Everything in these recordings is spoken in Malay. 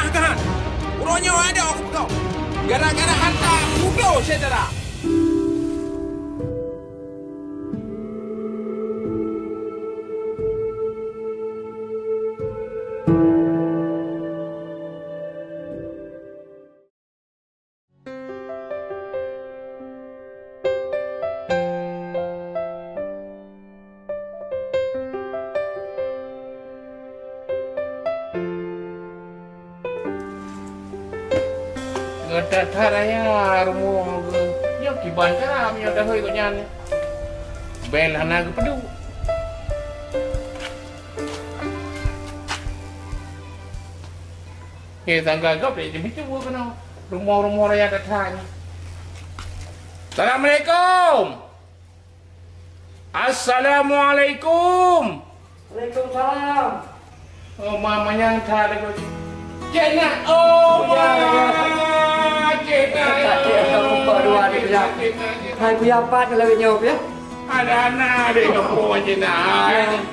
rumah kan? Urutnya ada aku kau. Gara-gara hantar bodoh saudara. Gak raya rumah ke. Ya kiban cara punya dah hoi kau nyan. Bel hana ke pedu. Tangga gap deh jadi tu kena rumah-rumah raya datanya. Assalamualaikum. Assalamualaikum. Waalaikumsalam. Oh mamanya thà đây coi. Cina, oh ya, Cina. Hai punya apa lagi nyop ya? Ada anak deh kampung Cina.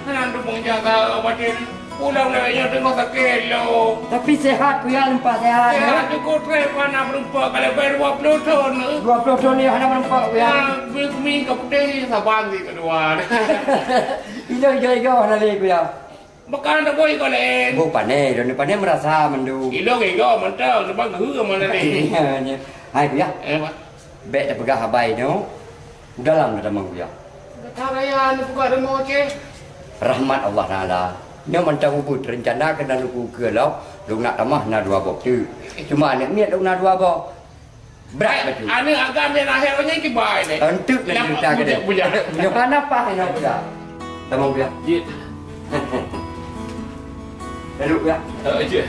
Anak rumah jaga batin. Pulang lagi tengok sakit lo. Tapi sehat punya lempak sehat. Sehat cukup trepan nak berempat kalau bayar 20 ton. 20 ton ni anak berempat punya. Bumi kapten sabang di kedua. Ini gaya lagi punya. Makan tak boleh kau lain. Bu pandai, dan pandai merasa mendu. Ilo gaya mantap, lepas guru mana ni? Hai punya. Pak. Bet dah pegah habai no. Dalam dah mang punya. Kata raya ni buka rumah ke? Rahmat Allah Taala. Dia mentang ubud rencana kena luku ke lau, lu nak tamah na dua bok tu. Cuma nak miat lu na dua bok. Berat betul. Ane agak miat akhirnya ke baik ni. Entuk nak cerita ke dia. Punya mana apa yang punya? Tamang punya. Jit. Lalu ya. Je.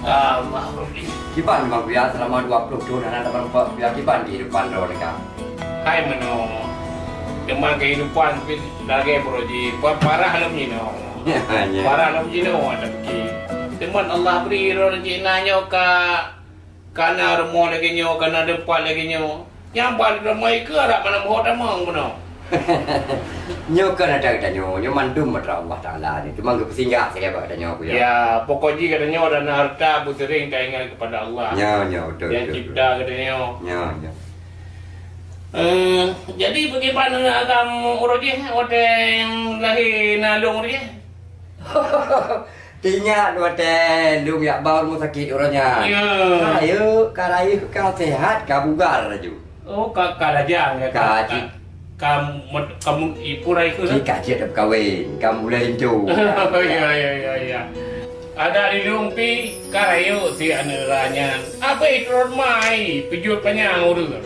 Allah. Kiban memang punya selama 20 tahun anak berempat punya kiban di depan ro dekat. Hai meno. Teman kehidupan lagi proji parah lam ni no. Parah lam ni no ada pergi. Teman Allah beri rezeki nanyo kana rumah lagi nyo kana depan lagi nyo. Yang balik rumah ke arah mana mohon tamang meno. Nyo kan ada kita nyo mandum matra Allah Taala ni. Cuma ke singgah saya buat nyo punya. Ya, pokoknya kata nyo dan harta bu sering tak ingat kepada Allah. Nyo betul. Yang cipta kata nyo. Nyo. Jadi bagaimana agam uroji ote yang lahir nalung dia? Tinggal dua ten, lu yak baru sakit orangnya. Ya. Ayo, karayu kau sehat, kau bugar laju. Oh, kakak lajang ya. Kamu ipurai ke? Jika dia dah kawin, kamu boleh hindu. Ya. Ada di lumpi karayu si aneranya. Apa itu mai? Pijut panjang urut.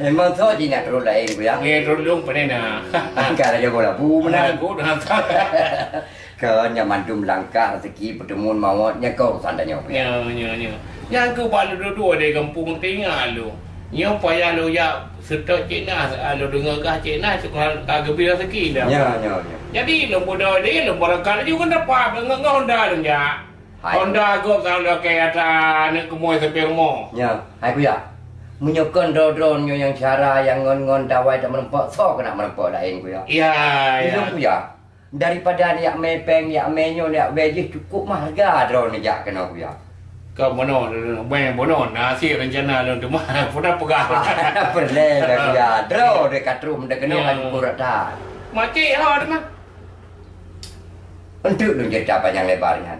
Memang so di nak terus lain ya. Ni terulung panena. Angkat aja bola bu mana. Aku dah tak. Kau nyaman dum langkah rezeki pertemuan mawatnya kau sandanya. Ya. Yang ke balu dua di kampung tinggal lu. Nyo payah lu ya setok Cina lu dengar kah Cina kagak bila rezeki dah. Ya. Jadi lu bodoh dia lu barangkali juga dapat dengan Honda lu ya. Honda gop kalau kayak ada nak kemoy sampai rumah. Ya, hai kuya. Menyokon dron yang cara yang ngon dawai tak merempak so kena merempak lain kuya. Ya. Itu kuya. Daripada dia mepeng, dia menyo, dia wejih cukup harga drone ni jak kena kuya. Kau mana bono nasi rencana lu tu mah pernah pegang. Perle dah kuya. Drone dekat rum dah kena lagi kurat dah. Macik ha tu mah. Untuk lu cerita panjang lebarnya.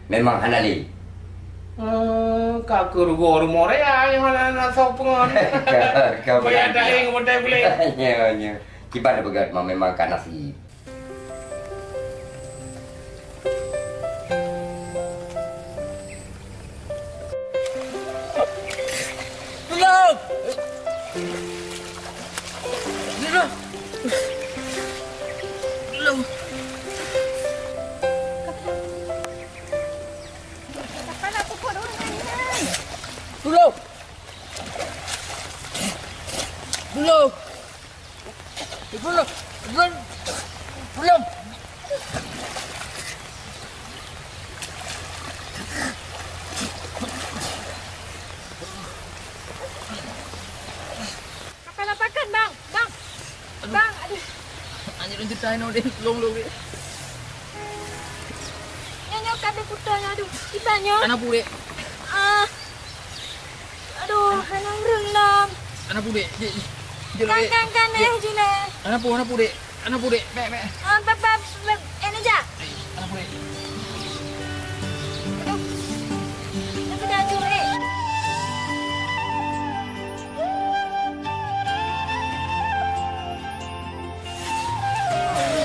Memang hanali. Kak kurgo rumah raya yang nak sopengan. Kau bayar dah yang bodai boleh. Ya. Kiban begat memang kan nasi. Belum. Apa lapakan bang? Bang, aduh. Anjir ceritain dong, belum. ada kutanya, aduh. Ibanya. Anak pulih. Aduh, hanang renang. Anak pulih. Kan, jine. Anak pulih. Anak pulih. Bek. Bab, ini aja. Anak pulih. Aduh. Aku dah curi.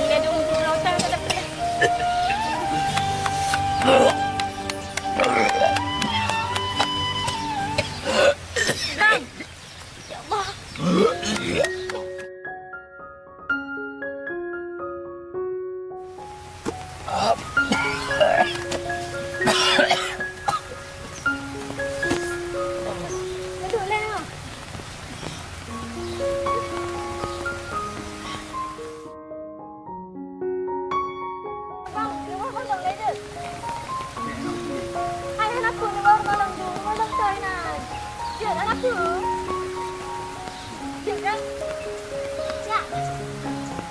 Dia dulu lautan tak pernah. Bang. Ya Allah. Duduk lah. Bang, dia mau tolong dia. Hai anakku, dia mau tolong saya nak. Dia anakku. Dia kan? Ya.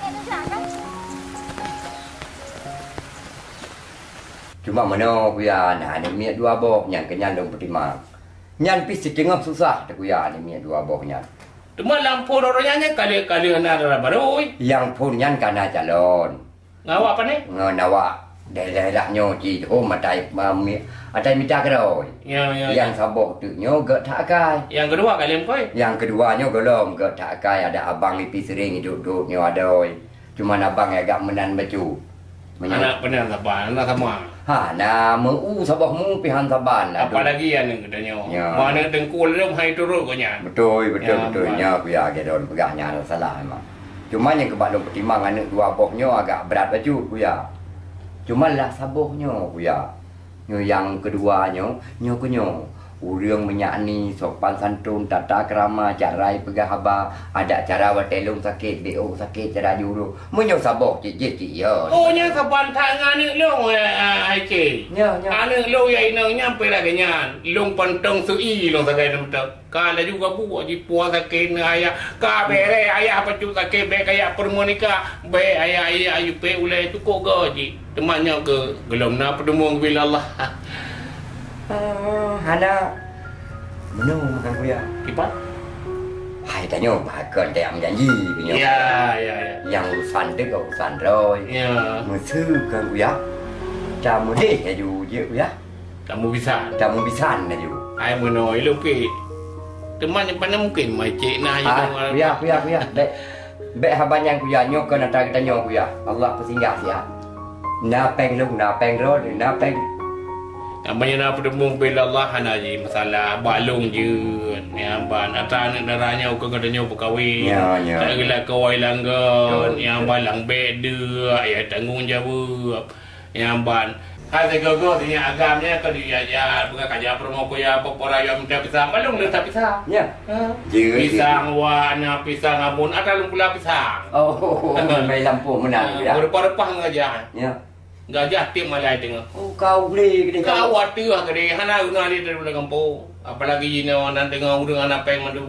Ini kan? Cuma mana kuya nah ni miat dua boh nyan kenyan dong pertimang. Nyan pi setengah susah tak kuya ni miat dua boh nyan. Cuma lampu dorongnya kali-kali ada baru. Yang pun nyan kana calon. Ngawak apa nih? Ngawa daerah nyoji oh matai mami atai minta keroi. Ya. Yang sabok tu nyo gak tak kai. Yang kedua kalian koi. Yang keduanya belum gak tak kai ada abang ipi sering duduk nyo adoi. Cuma abang agak menan baju. Anak benar saban, anak sama. Ha na mu sabah mu pihan saban lah. Apalagi yang ni katanya. Ya. Mana dengkul dia hai turut kau nya. Betul Ya, nya kuya gedon pegahnya salah memang. Cuma yang kebalong pertimang anak dua bohnya agak berat baju kuya. Cuma lah sabohnya kuya. Nyo yang keduanya nyo kunyo urang menyakni sopan santun tata krama carai pegah haba ada cara watelung sakit bo sakit cara juru menyo saboh cik ya. Oh nya saban tak ngani long ai ke. Nya. Anu lo ya ina nyampe lagi nya. Long pantong sui long sagai nam tak. Kala juga buat di puas sakit ayah ka bere ayah apa cu sakit be kayak permonika be ayah ayu pe ulai tu kok gaji. Temannya ke gelom na pedemung bila Allah. Hana menung makan kuya. Kipat? Hai tanya bahkan dia janji punya. Ya. Yang urusan dia kau urusan roy. Ya. Musuh kan kuya. Kamu dehaju je kuya. Kamu bisa. Kamu bisa aju. Ai menoi lu ke. Teman yang mana mungkin mai cik nah Kuya. Bek haban yang kuya nyo kan ada kita nyo kuya. Allah pesinggah sia. Na peng lu na peng ro na peng. Namanya nak pedemung bila Allah hanaji masalah balung je. Yang ban atas anak darahnya kau katanya berkahwin. Ya. Tak gelak kawai langgan. Yang balang beda. Ya tanggung jawab. Yang ban. Hai gogo tanya agamnya kalau dia bukan kerja promo kuya popora yang minta pisang balung le tak pisang. Ya. Pisang warna pisang amun ada pula pisang. Oh, main lampu menang ya. Berpah-repah ngajah. Ya. Gajah tim malai tengah. Oh, kau beli gede Kau waktu gede hana guna di dalam kampung. Apalagi ini orang tengah urang anak peng madu.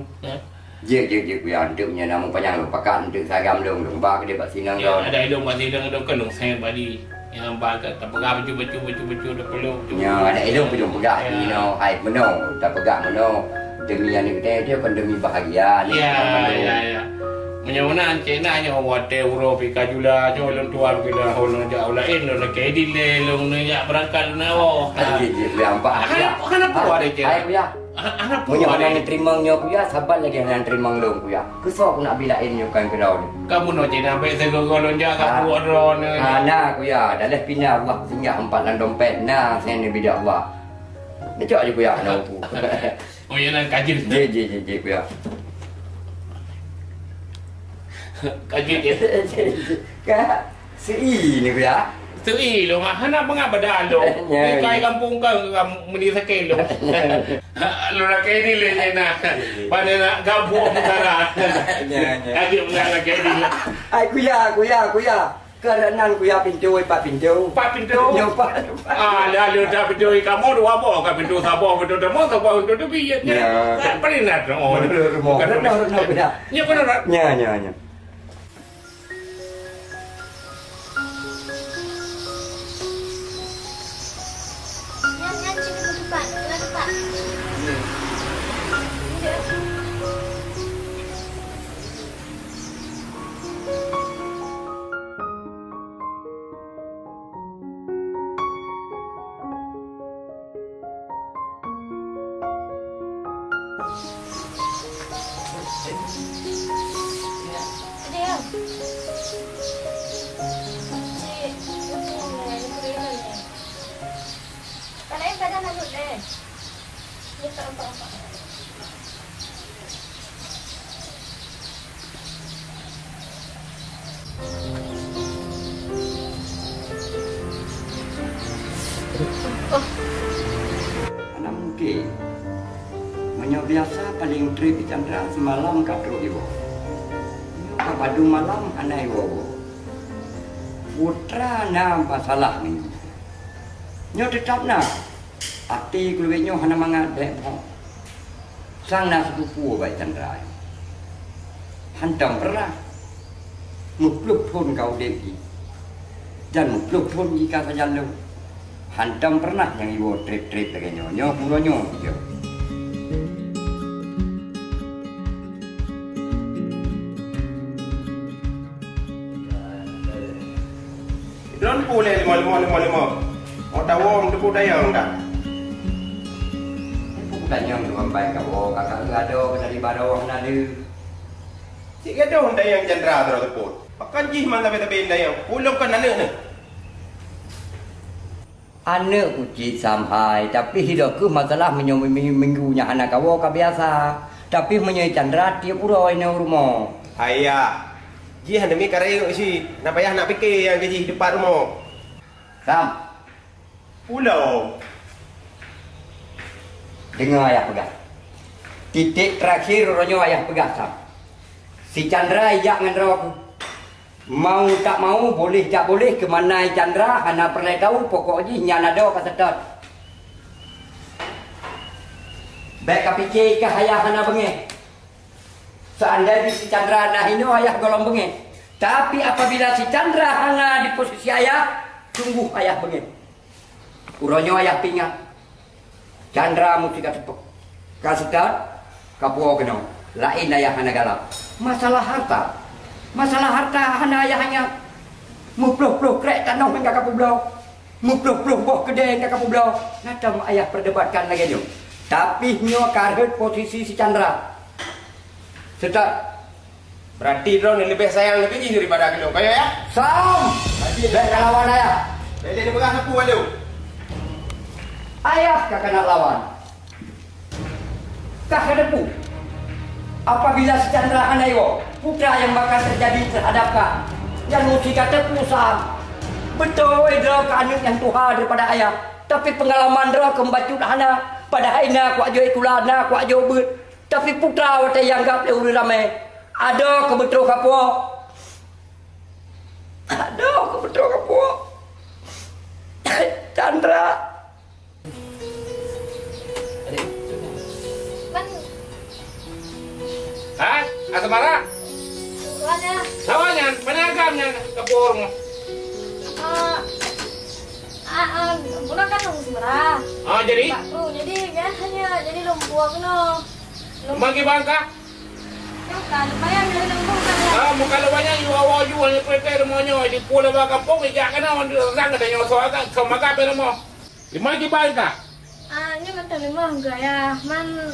Je kuya untuk punya nama panjang lu pakan untuk sagam lu ba gede pak sinang Ya, ada ilmu masih dengan kelung saya badi. Yang baga tak pegang baju dah perlu. Ya, ada ilmu belum pegang ni no, ai meno, tak pegang meno. Demi yang ni dia kan demi bahagia ni. Ya. Menyawanan Cina nya wate euro pika jula jolong tuan bila holong jauh lain lo ke dile long ya berangkat na oh. Je nampak. Ana puas dia je. Ai kuya. Ana Punya puas orang dia. yang terima nyo kuya, sabar lagi yang terima lu kuya. Kesok nak bilain nyo kan kedau ni. Kamu no Cina be segolong jaga puas ron. Nah kuya, dah pindah Allah singgah empat lan dompet. Nah, saya ni bidak Allah. Dia je kuya nak aku. Oh ya nan kajil. Je kuya. Kajil je. Kak, si ni kuya. Tui lo hana banga badalo. Ni kai kampung ka meni sakit lo. Lo nak ni le Cina. Pada nak gabu negara. Kajil bukan lagi ni. Ai kuya. Keranan kuya pintu pak pintu. Pak pintu. Nyopa. Dah dah pintu kamu dua boh kan pintu sabah pintu demo sabah pintu tu biar ni. Kan perinat. Oh, Bukan kuya. Ni benar. Nya. Kalau yang kadang nanti deh. Ini tak. Anak mungkin menyo biasa paling trip di Chandra semalam katro ibu. Kapadu malam anak ibu. Putra na masalah ni. Nyo tetap na. Ati keluar nyo hana mangat dek po. Sang na sepupu baik Chandra. Hantam pernah. Mupluk pun kau deki. Dan mupluk pun jika saja lu. Hantam pernah yang ibu trip-trip lagi nyo puronyo gitu. Don pulih lima. Mau tahu tu dayang dah. Dayang tu ambai kau kakak gado dari bawah nade. Si gado dayang Chandra terus teput. Akan jih mana beta-beta dayang. Pulang kan anak ni. Anak kucing sampai, tapi hidupku masalah minggunya anak kau biasa. Tapi menyai Chandra tiap pura ini rumah. Ayah, jih hendak mi karya si, nak payah nak fikir yang gaji depan rumah. Sam, Pulau. dengar ayah pegang. Titik terakhir ronyo ayah pegang Sam. Si Chandra ijak dengan aku. Mau tak mau, boleh tak boleh, ke mana Chandra, hana pernah tahu, pokoknya nyana ada kasetot. Baik kapikir ke ayah hana bengih. Seandainya si Chandra hana hino, ayah golong bengih. Tapi apabila si Chandra hana di posisi ayah, tunggu ayah bengih. Uronyo ayah pingat. Chandra mesti katepuk. Kasetot, kapuo kenong. Lain ayah hana galap. Masalah harta. Masalah harta hana ayahnya. Mupluh-pluh krek tanah hingga kapublau. Mupluh-pluh boh kedai hingga kapublau. Nadam ayah perdebatkan lagi nyo. Tapi nyo karhet posisi si Chandra. Setat. Berarti drone ni lebih sayang lebih jih daripada aku. Kaya ya? Sam! Baik lawan ayah. Dia pegang sapu alu. Ayah kakak nak lawan. Kakak depu. Apabila si Chandra hana yo, putra yang bakal terjadi terhadap kak. Yang mesti kata pusam. Betul dia ke anak yang tuha daripada ayah. Tapi pengalaman dia kembacut hana. Pada haina kuat jo ikulana, kuat jo ber. Tapi putra wate yang gap le ramai. Ada kebetul kapo. Ada kebetul kapo. Chandra. Kan Hah? Asmara? Mana? Lawannya, penagamnya ke pormo. Bukan kan nung semerah. Oh, jadi? Pak Kru, jadi biasanya jadi lumpuh no. Bagi bangka? Yang kan, bayang dari lumpuh kan ya. Ah, muka lawanya you awa you ni prepare mo nyo di pula baka pong ija kana on sang ka nyo so ka kamaga pero mo. Di magi bangka? Ini kan terima gaya man.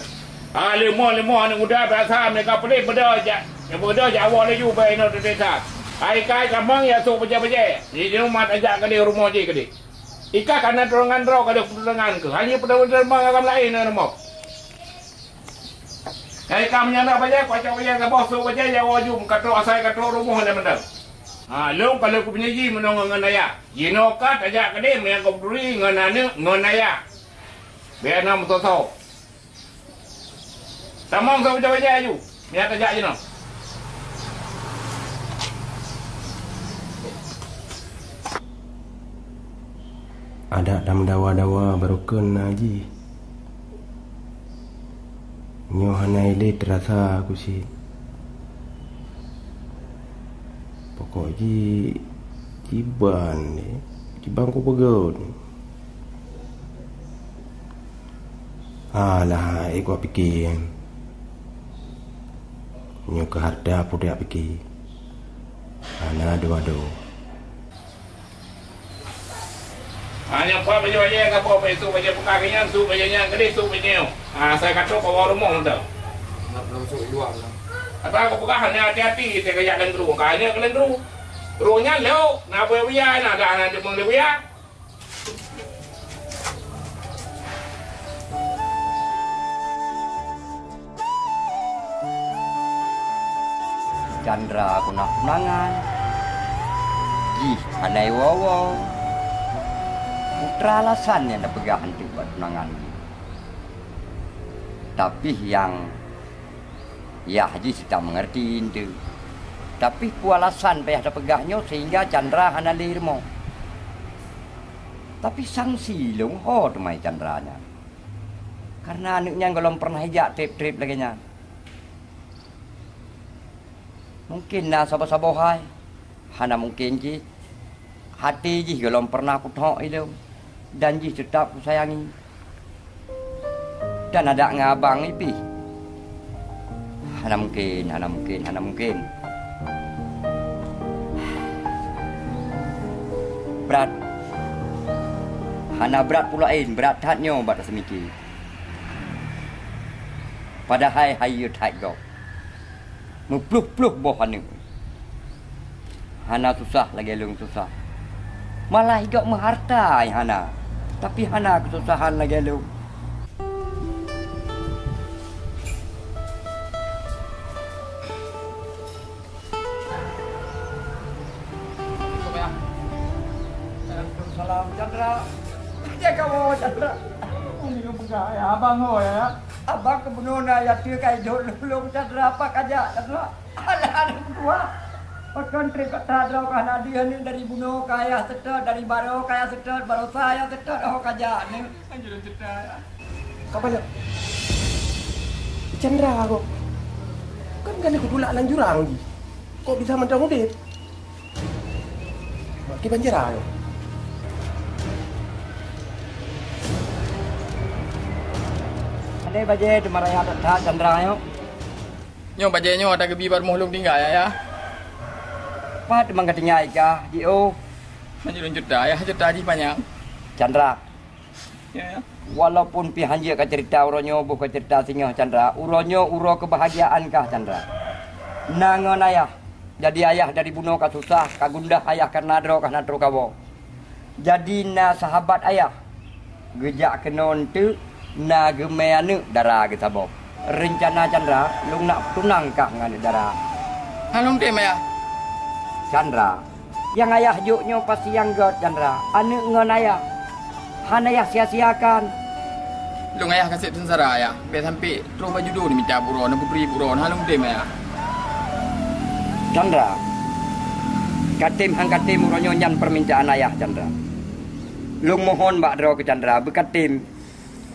Ah, limo ni udah bahasa me ka pele beda aja. Ya beda aja awal you bay no desa. Ai kai kamang ya so beja-beja. Di rumah aja ka di rumah je ka di. Ika kana terongan ro ka di terongan ke. Hanya pada agam lain na mo. Ai kamnya na baja kwa cha baja ka bos so baja ya waju katro asai katro rumah na mendal. Ah, lo kalau ku punya ji menong nganaya. Jino ka aja ka di me ka duri nganane nganaya. Biar nam to so. Tamang so baja ju. Biar aja je no. Ada dam dawa-dawa barukan aji. Nyo hanai le terasa aku sih. Pokoknya ciban ni. Ciban ku pegau ni. Alah, aku fikir. Nyo ke harta apa dia fikir. Ana ado-ado. Hanya apa baja ka po itu baja pekakinya su baja nya gede su baja. Ah, saya katro ka rumah ndo. Nak langsung luar lah. Atau aku pegang hati-hati kita kayak lendru. Kayaknya ke lendru. Ruangnya leo, nak boleh biar, nak ada anak dia boleh biar. Chandra aku nak tunangan. Jih, anai wawo. Putra alasan yang nak pegang hantu buat tunangan. Tapi yang ya Haji sudah mengerti itu. Tapi pualasan payah ada pegahnya sehingga Chandra hana lirmo. Tapi sanksi long ho temai Chandranya. Karena anaknya belum pernah hijak trip-trip lagi nya. Mungkin na sabo-sabo hai. Hana mungkin ji. Hati ji belum pernah aku tok itu. Dan ji tetap aku sayangi. Dan ada ngabang ipi. Hana mungkin. Berat. Hana berat pulain, berat hatnya batas semiki. Padahal hayu tak go. Mepluh-pluh boh Hana susah lagi lung susah. Malah hidup mengharta Hana. Tapi Hana kesusahan lagi lung. Salam Chandra. Ya kamu Chandra. Ini yang pegang ya, abang ho ya. Abang kebenuna ya dia kayak dulu Chandra apa kaja Chandra. Alah berdua. Pakan trip kata draw kana dia ni dari buno kaya setor dari baro kaya setor baro saya setor oh kaja ni. Anjir cerita ya. Kapan ya? Chandra aku. Kan aku dulu lang jurang di. Kok bisa mentang udip? Maki banjir ayo. Ada baje demaraya tak Chandra yo. Nyo bajanya ada kebi bar mohlung tinggal ya. Pat memang katanya ika dio Anjir cerita ya, cerita ji banyak. Chandra. Ya ya. Walaupun pihan dia ka cerita uronyo bukan cerita singa Chandra, uronyo uro kebahagiaan kah Chandra. Nangon ayah. Jadi ayah dari buno ka susah, ka gundah ayah karena nadro kabo. Jadi na sahabat ayah. Gejak kenon tu na gemeanu darah kita bob. Rencana Chandra lu nak tunang kah ngan darah. Halong dem ya. Chandra. Yang ayah juknya pasti yang god Chandra. Anu ngan ayah. Han ayah sia-siakan. Lu ayah kasih tensara ya. Biar sampai terus baju dulu minta buron, aku beri buron. Halong dem ya. Chandra. Katim hang uronyo nyan permintaan ayah Chandra. Lu mohon mbak draw ke Chandra bekatim.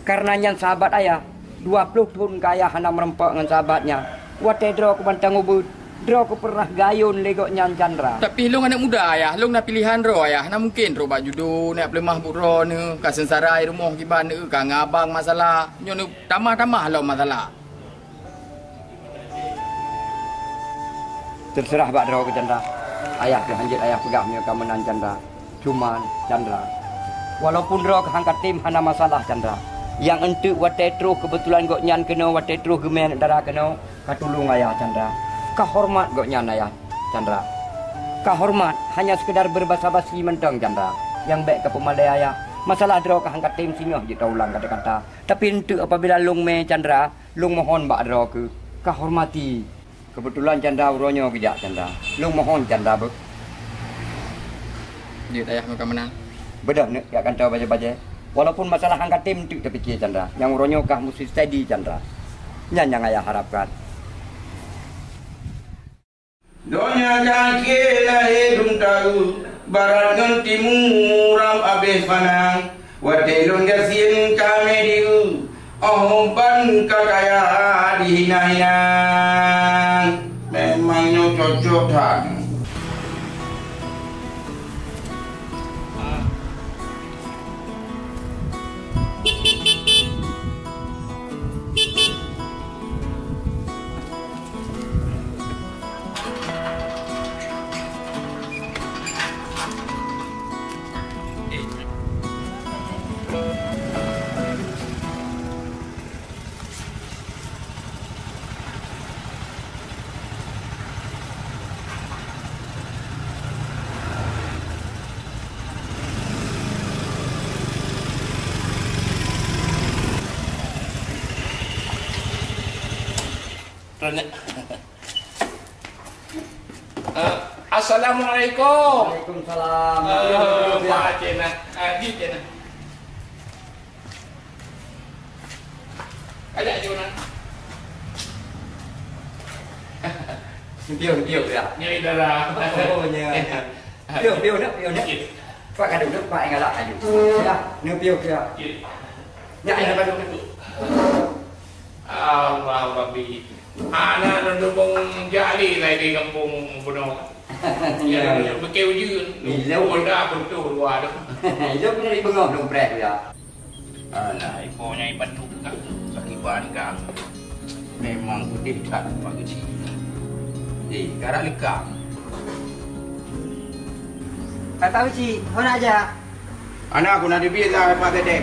Karena nyan sahabat ayah 20 tahun kaya hana merempak dengan sahabatnya. Wate draw ke bantang ubud. Draw ke pernah gayun legok nyan Chandra. Tapi lu anak muda ya, lu nak pilihan ro ya. Nak mungkin ro baju do nak pelemah buro ni, ka sensara rumah kiban ni, ka ngabang masalah. Nyo ni tamah-tamah lo masalah. Terserah mbak draw ke Chandra. Ayah kehanjit ayah pegahnya kemenan Chandra. Cuman Chandra. Walaupun draw ke hangkat tim hana masalah Chandra. Yang entuk wate terus kebetulan gok nyan kena wate terus gemen darah kena katulung ayah Chandra. Kahormat gok nyan ayah Chandra. Kahormat hanya sekedar berbasa-basi mentang Chandra. Yang baik ke pemalai ayah. Masalah draw ke hangkat tim singoh je ulang kata-kata. Tapi entuk apabila lung me Chandra, lung mohon mbak draw ke kahormati. Kebetulan Chandra uronyo kejak Chandra. Lung mohon Chandra bek. Dia ayah muka menang. Bedah ni gak akan tahu baca-baca. Walaupun masalah angkat tim tu terfikir Chandra. Yang uronyo kah mesti steady Chandra. Nyan yang ayah harapkan. Donya jangke lahir tahu barat ngan timuram abeh panang watelun gasin kami diu ban kakaya dihina-hinang memangnya cocok tak. Assalamualaikum. Waalaikumsalam. Pak Cina. Di Cina. Ada Cina. Piu ya. Nyai darah. Oh nya. Piu nak. Pak kaduk nak pak engalak aju. Ya, ni piu ya. Ya ada kaduk. Allah Rabbi. Anak nandung jali lai di kampung Bono. Ya, berkeu je. Lu dah betul luar tu. Hidup ni bengong dong prek ya. Alah, iponya iban tu kan. Sakiban kan. Memang putih tak pagi sini. Karak lekang. Hai Pak Uci, mana aja? Anak aku nak dibiar Pak Dedek.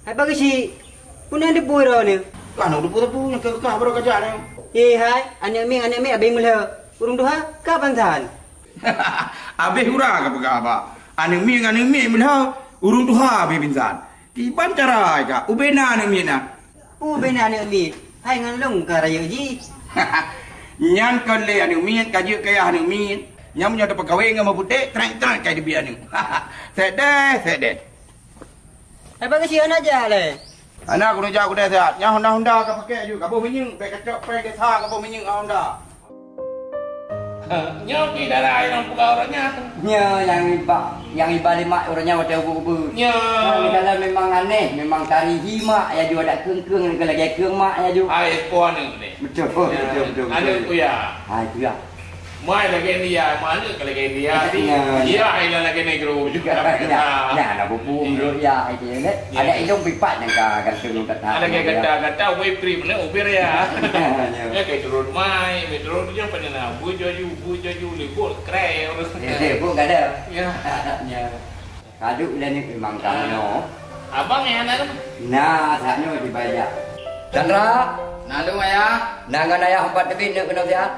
Hai Pak Uci, punya di pura ni. Kan udah punya kekah baru kerja ni. Hai, anak mi abang mula. Urung duha, kapan tahan? Habis hura ke apa? Anak mi mula urung tuha habis binsan. Kiban cara ka, ubena anak mi na. Ubena anak mi. Hai ngan long ka raya ji. Nyan kan le anak mi kaje kaya anak mi. Yang punya dapat kawin dengan budak, terang kayak dia ni. Sedeh. Hai Pak Uci, anak aja le. Anak aku nak jaga dah sehat. Yang Honda ke pakai juga. Kamu menyeng, baik kacau, baik kesah, kamu menyeng Honda. Nyoki darah yang buka orangnya. Nya yang iba lima orangnya hotel buku. Nya. Kalau memang aneh, memang tari hima ya juga ada keng kalau lagi keng mak ya juga. Ai puan ni. Betul. Ada tu ya. Hai tu ya. Mai lagi ni ya, mana lagi dia di. Dia ai lagi negro juga. Nah, nak bubu dulu ya itu ni. Ada hidung pipat yang gantung kata. Ada kayak kata web cream ni ubir ya. Ya kayak turun mai, turun tu yang pernah bujo libur kray. Bu enggak ada. Ya. Kadu dan ni memang kamu. Abang yang ada. Nah, sakno dibayar. Chandra, Nalung ayah. nangan ayah 4 lebih nak kena sihat.